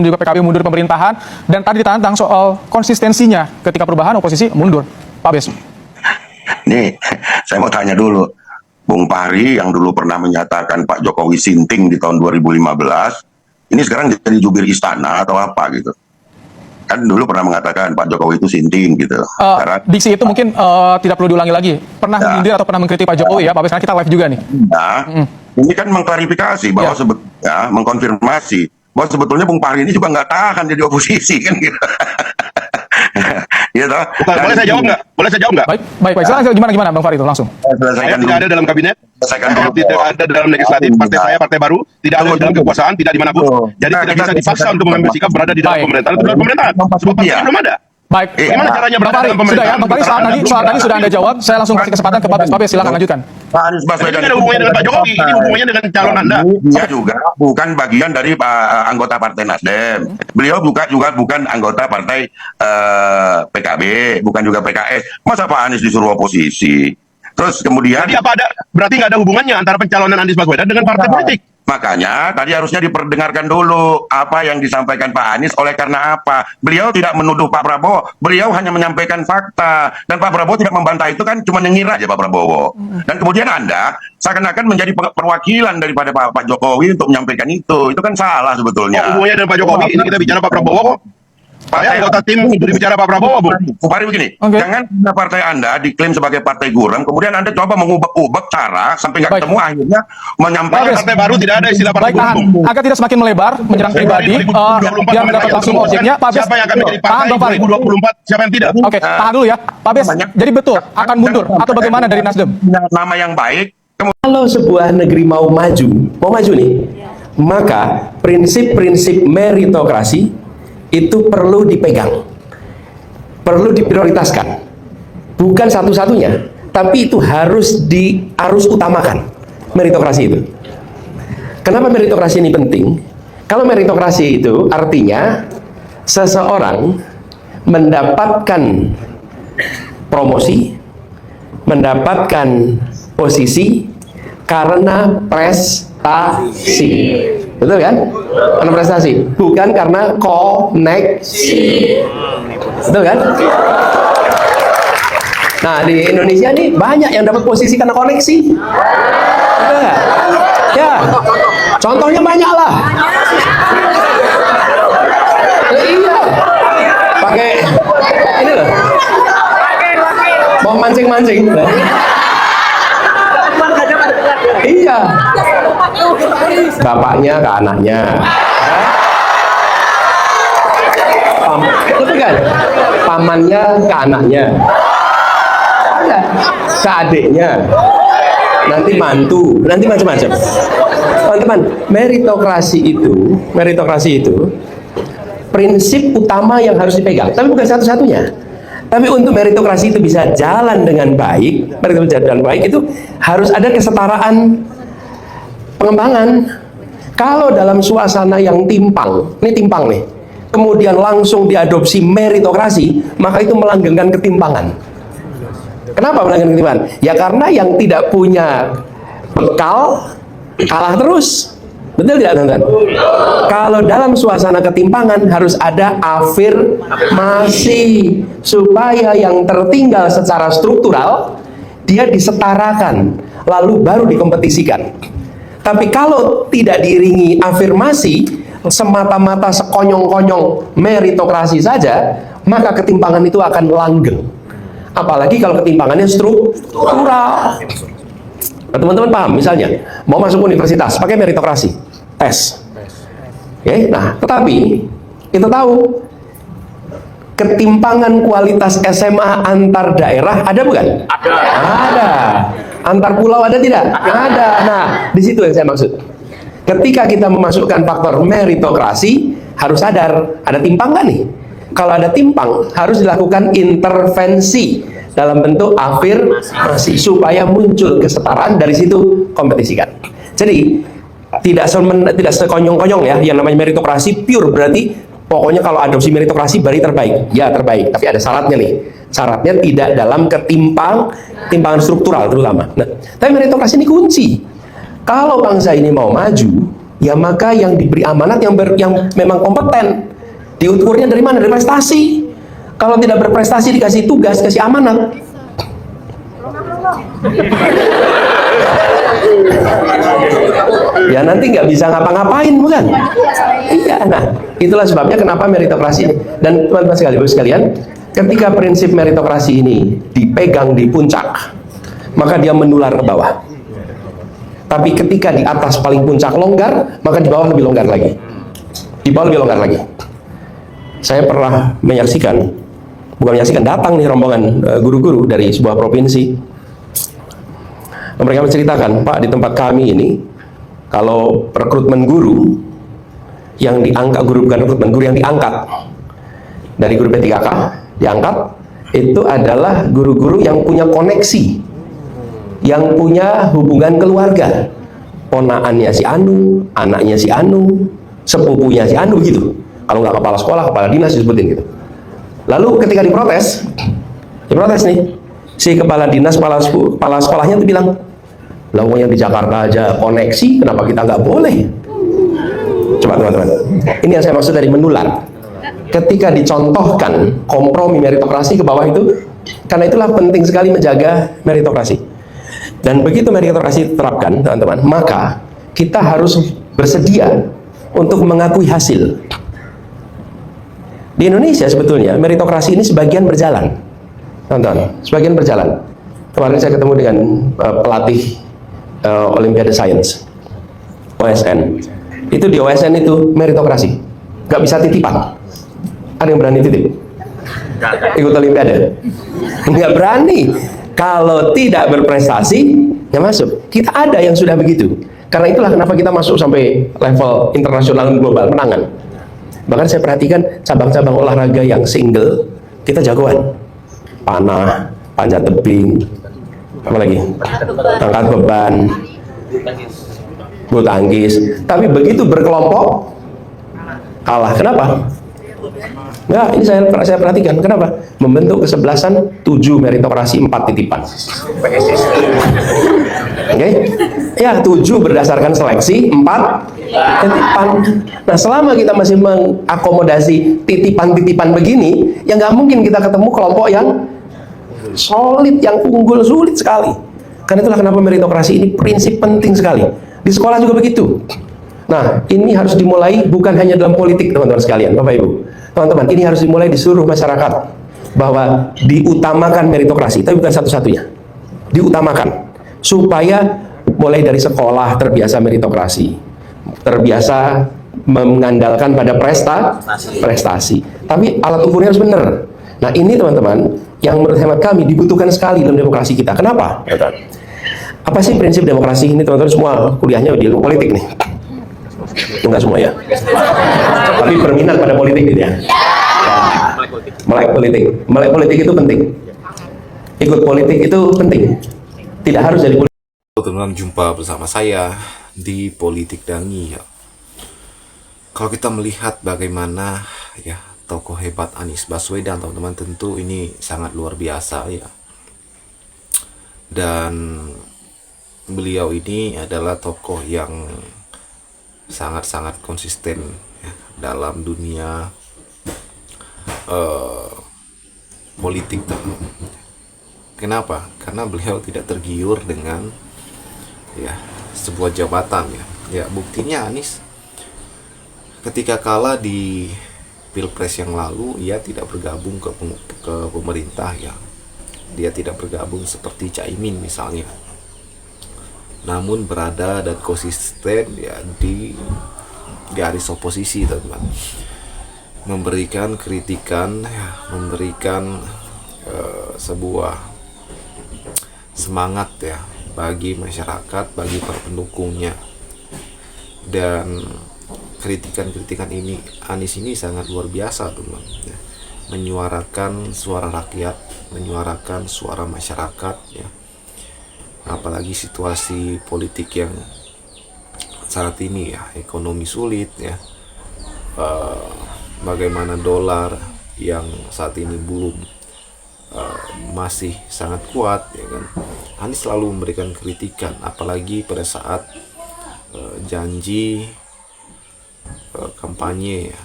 juga PKB mundur pemerintahan, dan tadi ditantang soal konsistensinya ketika perubahan oposisi mundur. Pak Bes. Nih, saya mau tanya dulu. Bung Fahri yang dulu pernah menyatakan Pak Jokowi sinting di tahun 2015, ini sekarang jadi jubir istana atau apa gitu? Kan dulu pernah mengatakan Pak Jokowi itu sinting gitu. Diksi itu mungkin tidak perlu diulangi lagi. Pernah menyindir atau pernah mengkritik Pak Jokowi ya, Pak Bes, karena kita live juga nih. Nah, ini kan mengklarifikasi bahwa sebetulnya, mengkonfirmasi bahwa sebetulnya Bung Fahri ini juga nggak tahan jadi oposisi kan gitu. Gitu. Boleh saya jawab nggak? Boleh saya jawab nggak? Baik. Silakan, gimana Bang Fahri itu langsung. Saya tidak ada dalam kabinet, saya tidak ada dalam legislatif, partai saya partai baru, tidak ada dalam kekuasaan, tidak dimanapun. Jadi tidak bisa dipaksa untuk mengambil sikap berada di dalam pemerintahan atau dalam pemerintahan. Sebab partai belum ada. Baik. Gimana caranya berada dalam pemerintahan? Sudah ya, Bang Fahri, soal tadi sudah Anda jawab. Saya langsung kasih kesempatan ke Pak Bes. Pak Bes, silakan lanjutkan. Pak Anies Baswedan ini ada hubungannya dengan Pak Jokowi, ini hubungannya dengan calon Anda. Dia juga bukan bagian dari anggota Partai Nasdem. Beliau bukan anggota partai PKB, bukan juga PKS. Masa Pak Anies disuruh oposisi? Terus kemudian berarti nggak ada hubungannya antara pencalonan Anies Baswedan dengan partai politik. Makanya tadi harusnya diperdengarkan dulu apa yang disampaikan Pak Anies, oleh karena apa? Beliau tidak menuduh Pak Prabowo, beliau hanya menyampaikan fakta. Dan Pak Prabowo tidak membantah, itu kan cuma nyengir aja Pak Prabowo. Dan kemudian Anda seakan-akan menjadi perwakilan daripada Pak Jokowi untuk menyampaikan itu. Itu kan salah sebetulnya. Hubungannya dengan Pak Jokowi, ini kita bicara Pak Prabowo kok. Saya anggota tim berbicara Pak Prabowo, Bu. Bu Fahri begini, jangan partai Anda diklaim sebagai partai guram, kemudian Anda coba mengubek-ubek cara sampai nggak ketemu, akhirnya menyampaikan partai baru tidak ada istilah partai guram. Agar tidak semakin melebar, menyerang pribadi, biar mendapat langsung objeknya. Pak Bes, siapa yang akan menjadi partai 2024, siapa yang tidak? Oke, tahan dulu ya. Pak Bes, jadi betul akan mundur atau bagaimana dari Nasdem? Nama yang baik. Kalau sebuah negeri mau maju nih, maka prinsip-prinsip meritokrasi itu perlu dipegang, perlu diprioritaskan, bukan satu-satunya, tapi itu harus utamakan meritokrasi itu. Kenapa meritokrasi ini penting? Kalau meritokrasi itu artinya seseorang mendapatkan promosi, mendapatkan posisi karena prestasi. Betul kan? Karena prestasi, bukan karena koneksi. Betul kan? Nah, di Indonesia nih banyak yang dapat posisi karena koneksi. Betul nggak? Ya, contohnya banyak lah. Iya, pakai ini loh, mau mancing-mancing. Iya, bapaknya ke anaknya, betul kan? Pamannya ke anaknya, ke adiknya, nanti mantu, nanti macam-macam. Teman-teman, meritokrasi itu prinsip utama yang harus dipegang, tapi bukan satu-satunya. Tapi untuk meritokrasi itu bisa jalan dengan baik, itu harus ada kesetaraan pengembangan. Kalau dalam suasana yang timpang nih, kemudian langsung diadopsi meritokrasi, maka itu melanggengkan ketimpangan. Kenapa melanggengkan ketimpangan? Ya karena yang tidak punya bekal kalah terus. Betul tidak, teman-teman? Kalau dalam suasana ketimpangan harus ada afirmasi supaya yang tertinggal secara struktural dia disetarakan, lalu baru dikompetisikan. Tapi kalau tidak diiringi afirmasi, semata-mata sekonyong-konyong meritokrasi saja, maka ketimpangan itu akan langgeng. Apalagi kalau ketimpangannya struktural. Nah, teman-teman paham, misalnya mau masuk universitas pakai meritokrasi, tes. Oke, nah tetapi kita tahu ketimpangan kualitas SMA antar daerah ada bukan? Ada. Antar pulau ada tidak? Ada. Nah, di situ yang saya maksud. Ketika kita memasukkan faktor meritokrasi, harus sadar ada timpang nggak nih? Kalau ada timpang, harus dilakukan intervensi dalam bentuk afirmasi supaya muncul kesetaraan, dari situ kompetisikan. Jadi tidak sekonyong-konyong ya, yang namanya meritokrasi pure berarti pokoknya kalau adopsi meritokrasi berarti terbaik. Ya terbaik, tapi ada syaratnya nih. Syaratnya tidak dalam ketimpangan struktural terutama. Nah, tapi meritokrasi ini kunci. Kalau bangsa ini mau maju, ya maka yang diberi amanat yang memang kompeten. Diukurnya dari mana? Dari prestasi. Kalau tidak berprestasi dikasih tugas, kasih amanat. Ya nanti nggak bisa ngapa-ngapain, bukan? Iya, nah itulah sebabnya kenapa meritokrasi ini. Dan teman-teman sekalian, ketika prinsip meritokrasi ini dipegang di puncak, maka dia menular ke bawah. Tapi ketika di atas paling puncak longgar, maka di bawah lebih longgar lagi. Di bawah lebih longgar lagi. Saya pernah datang nih rombongan guru-guru dari sebuah provinsi. Mereka menceritakan, Pak, di tempat kami ini, kalau rekrutmen guru yang diangkat, guru yang diangkat dari guru P3K, diangkat, itu adalah guru-guru yang punya koneksi, yang punya hubungan keluarga, ponaannya si Anu, anaknya si Anu, sepupunya si Anu gitu. Kalau nggak kepala sekolah, kepala dinas disebutin gitu. Lalu ketika diprotes nih, si kepala dinas, kepala sekolahnya tuh bilang, lah yang di Jakarta aja koneksi, kenapa kita nggak boleh? Coba teman-teman, ini yang saya maksud dari menular. Ketika dicontohkan kompromi meritokrasi ke bawah itu, karena itulah penting sekali menjaga meritokrasi. Dan begitu meritokrasi diterapkan, teman-teman, maka kita harus bersedia untuk mengakui hasil. Di Indonesia sebetulnya meritokrasi ini sebagian berjalan, teman-teman, sebagian berjalan. Kemarin saya ketemu dengan pelatih Olimpiade Science, OSN. Itu di OSN itu meritokrasi, nggak bisa titipan. Ada yang berani titip? Ikut Olimpiade? Nggak berani. Kalau tidak berprestasi, ya masuk. Kita ada yang sudah begitu. Karena itulah kenapa kita masuk sampai level internasional dan global, menangan. Bahkan saya perhatikan cabang-cabang olahraga yang single, kita jagoan. Panah, panjat tebing, apa lagi? Angkat beban, bulu tangkis. Tapi begitu berkelompok, kalah. Kenapa? Nah, ini saya perhatikan. Kenapa? Membentuk kesebelasan 7 meritokrasi 4 titipan. Oke? Ya, 7 berdasarkan seleksi, 4 titipan. Nah, selama kita masih mengakomodasi titipan-titipan begini, ya nggak mungkin kita ketemu kelompok yang solid, yang unggul, sulit sekali. Karena itulah kenapa meritokrasi ini prinsip penting sekali. Di sekolah juga begitu. Nah, ini harus dimulai bukan hanya dalam politik, teman-teman sekalian, Bapak Ibu. Teman-teman, ini harus dimulai di seluruh masyarakat. Bahwa diutamakan meritokrasi, tapi bukan satu-satunya. Diutamakan. Supaya mulai dari sekolah terbiasa meritokrasi. Terbiasa mengandalkan pada prestasi. Tapi alat ukurnya harus benar. Nah, ini teman-teman, yang menurut hemat kami dibutuhkan sekali dalam demokrasi kita. Kenapa? Apa sih prinsip demokrasi ini, teman-teman? Semua kuliahnya di ilmu politik nih. Enggak semua ya. Tapi berminat pada politik gitu ya. Melek politik itu penting. Ikut politik itu penting. Tidak harus jadi politik. Teman-teman, jumpa bersama saya di Politik Dangi ya. Kalau kita melihat bagaimana ya tokoh hebat Anies Baswedan, teman-teman, tentu ini sangat luar biasa ya. Dan beliau ini adalah tokoh yang sangat-sangat konsisten ya, dalam dunia politik. Kenapa? Karena beliau tidak tergiur dengan ya sebuah jabatan ya. Ya, buktinya Anies ketika kalah di Pilpres yang lalu, ia tidak bergabung ke pemerintah ya. Dia tidak bergabung seperti Caimin misalnya. Namun berada dan konsisten ya di garis oposisi, teman-teman. Memberikan kritikan ya, memberikan sebuah semangat ya bagi masyarakat, bagi para pendukungnya. Dan kritikan-kritikan ini Anies ini sangat luar biasa, teman-teman ya. Menyuarakan suara rakyat, menyuarakan suara masyarakat ya. Apalagi situasi politik yang saat ini ya, ekonomi sulit ya, bagaimana dolar yang saat ini belum masih sangat kuat ya kan. Anies selalu memberikan kritikan, apalagi pada saat janji kampanye ya,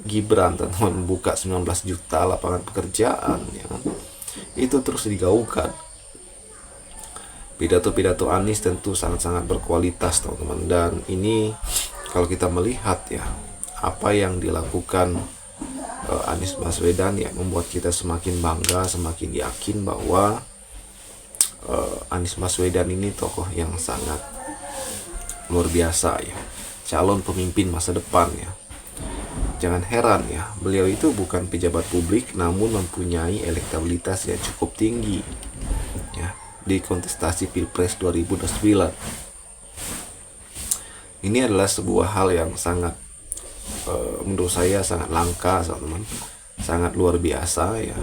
Gibran teman membuka 19 juta lapangan pekerjaan ya kan? Itu terus digaungkan. Pidato-pidato Anies tentu sangat-sangat berkualitas teman-teman, dan ini kalau kita melihat ya apa yang dilakukan Anies Baswedan ya membuat kita semakin bangga, semakin yakin bahwa Anies Baswedan ini tokoh yang sangat luar biasa ya, calon pemimpin masa depan ya. Jangan heran ya, beliau itu bukan pejabat publik namun mempunyai elektabilitas yang cukup tinggi ya di kontestasi Pilpres 2029. Ini adalah sebuah hal yang sangat menurut saya sangat langka teman-teman, sangat luar biasa ya.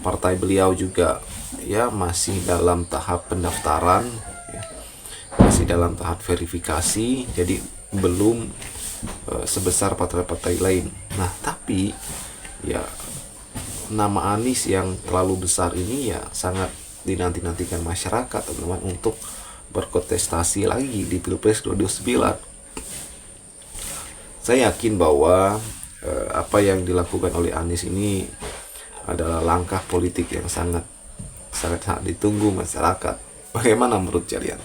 Partai beliau juga ya masih dalam tahap pendaftaran ya, masih dalam tahap verifikasi, jadi belum sebesar partai-partai lain. Nah tapi ya nama Anies yang terlalu besar ini ya sangat dinanti-nantikan masyarakat teman-teman untuk berkontestasi lagi di Pilpres 2029. Saya yakin bahwa apa yang dilakukan oleh Anies ini adalah langkah politik yang sangat ditunggu masyarakat. Bagaimana menurut kalian?